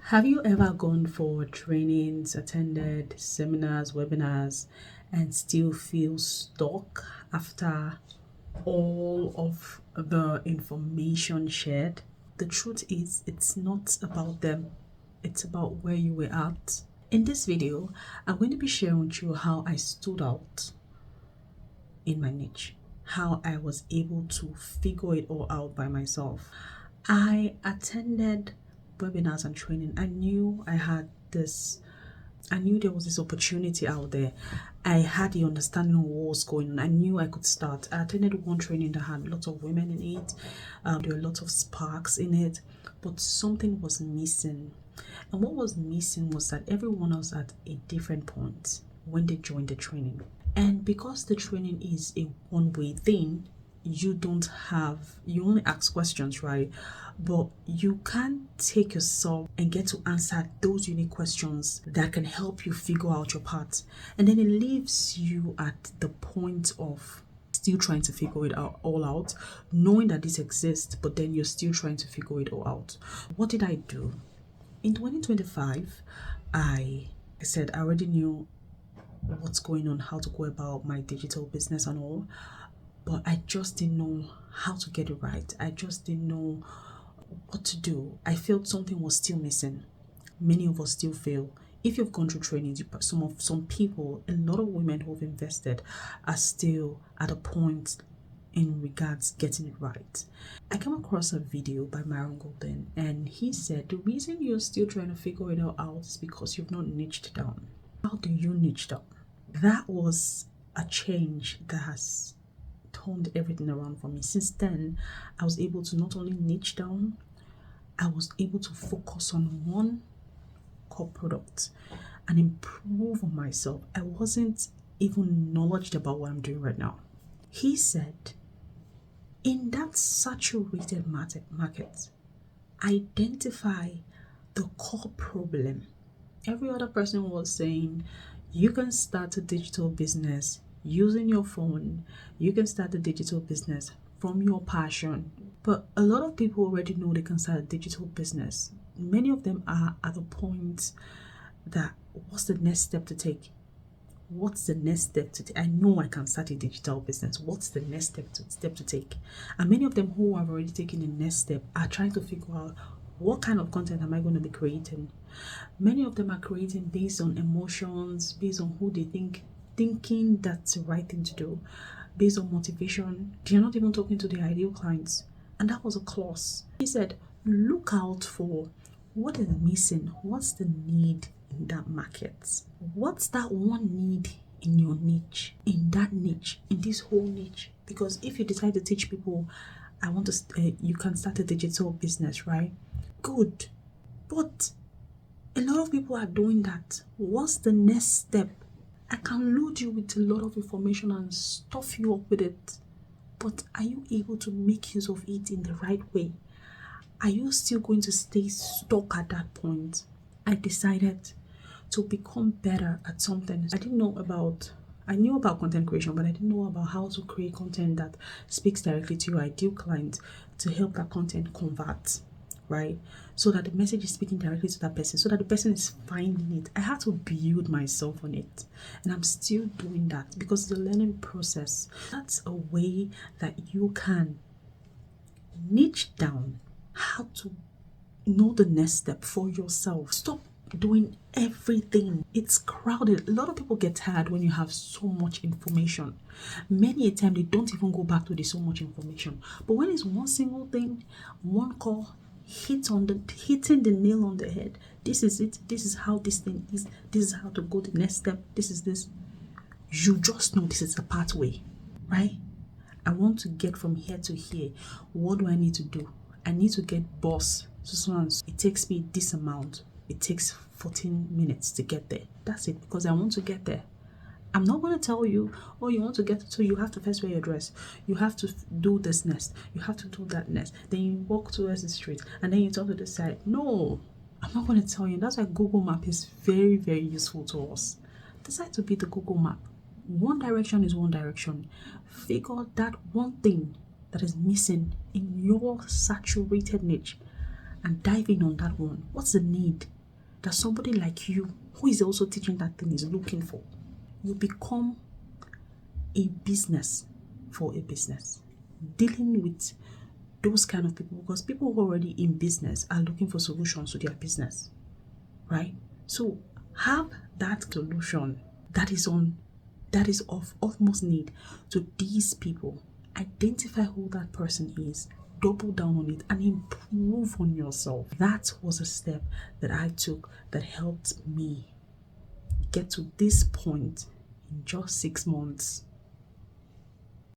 Have you ever gone for trainings, attended seminars, webinars, and still feel stuck after all of the information shared? The truth is, it's not about them, it's about where you were at. In this video, I'm going to be sharing with you how I stood out in my niche, how I was able to figure it all out by myself. I attended webinars and training. I knew there was this opportunity out there. I had the understanding of what was going on. I knew I could start. I attended one training that had lots of women in it. There were lots of sparks in it, but something was missing. And what was missing was that everyone was at a different point when they joined the training. And because the training is a one-way thing, you only ask questions, right? But you can't take yourself and get to answer those unique questions that can help you figure out your path. And then it leaves you at the point of still trying to figure it all out, knowing that this exists, but then you're still trying to figure it all out. What did I do? In 2025, I said I already knew what's going on, how to go about my digital business and all, but I just didn't know how to get it right. I just didn't know what to do. I felt something was still missing. Many of us still feel. If you've gone through trainings, some people, a lot of women who've invested are still at a point in regards getting it right. I came across a video by Myron Golden, and he said the reason you're still trying to figure it all out is because you've not niched down. How do you niche down? That was a change that has turned everything around for me. Since then, I was able to not only niche down, I was able to focus on one core product and improve on myself. I wasn't even knowledgeable about what I'm doing right now. He said, in that saturated market, identify the core problem. Every other person was saying, you can start a digital business using your phone. You can start a digital business from your passion. But a lot of people already know they can start a digital business. Many of them are at the point that what's the next step to take? What's the next step to take? I know I can start a digital business. What's the next step to take? And many of them who have already taken the next step are trying to figure out, what kind of content am I going to be creating? Many of them are creating based on emotions, based on who they thinking that's the right thing to do, based on motivation. They're not even talking to their ideal clients. And that was a clause. He said, look out for what is missing, what's the need in that market, what's that one need in your niche, in that niche, in this whole niche. Because if you decide to teach people, you can start a digital business, right? Good. But a lot of people are doing that. What's the next step? I can load you with a lot of information and stuff you up with it. But are you able to make use of it in the right way? Are you still going to stay stuck at that point? I decided to become better at something. I knew about content creation, but I didn't know about how to create content that speaks directly to your ideal client to help that content convert, right? So that the message is speaking directly to that person, so that the person is finding it. I had to build myself on it, and I'm still doing that because it's a learning process. That's a way that you can niche down how to know the next step for yourself. Stop doing everything. It's crowded. A lot of people get tired when you have so much information. Many a time they don't even go back to the so much information. But when it's one single thing, one call, hitting the nail on the head. This is it. This is how this thing is. This is how to go the next step. This is this. You just know this is the pathway, right? I want to get from here to here. What do I need to do? I need to get boss. So it takes me this amount. It takes 14 minutes to get there. That's it, because I want to get there. I'm not going to tell you, oh, you want to get to, you have to first wear your dress. You have to do this next. You have to do that next. Then you walk towards the street and then you turn to the side. No, I'm not going to tell you. That's why Google Map is very, very useful to us. Decide to be the Google Map. One direction is one direction. Figure that one thing that is missing in your saturated niche and dive in on that one. What's the need? that somebody like you who is also teaching that thing is looking for. You become a business for a business, dealing with those kind of people, because people who are already in business are looking for solutions to their business, right? So have that solution that is of utmost need to these people. Identify who that person is, double down on it, and improve on yourself. That was a step that I took that helped me get to this point in just 6 months.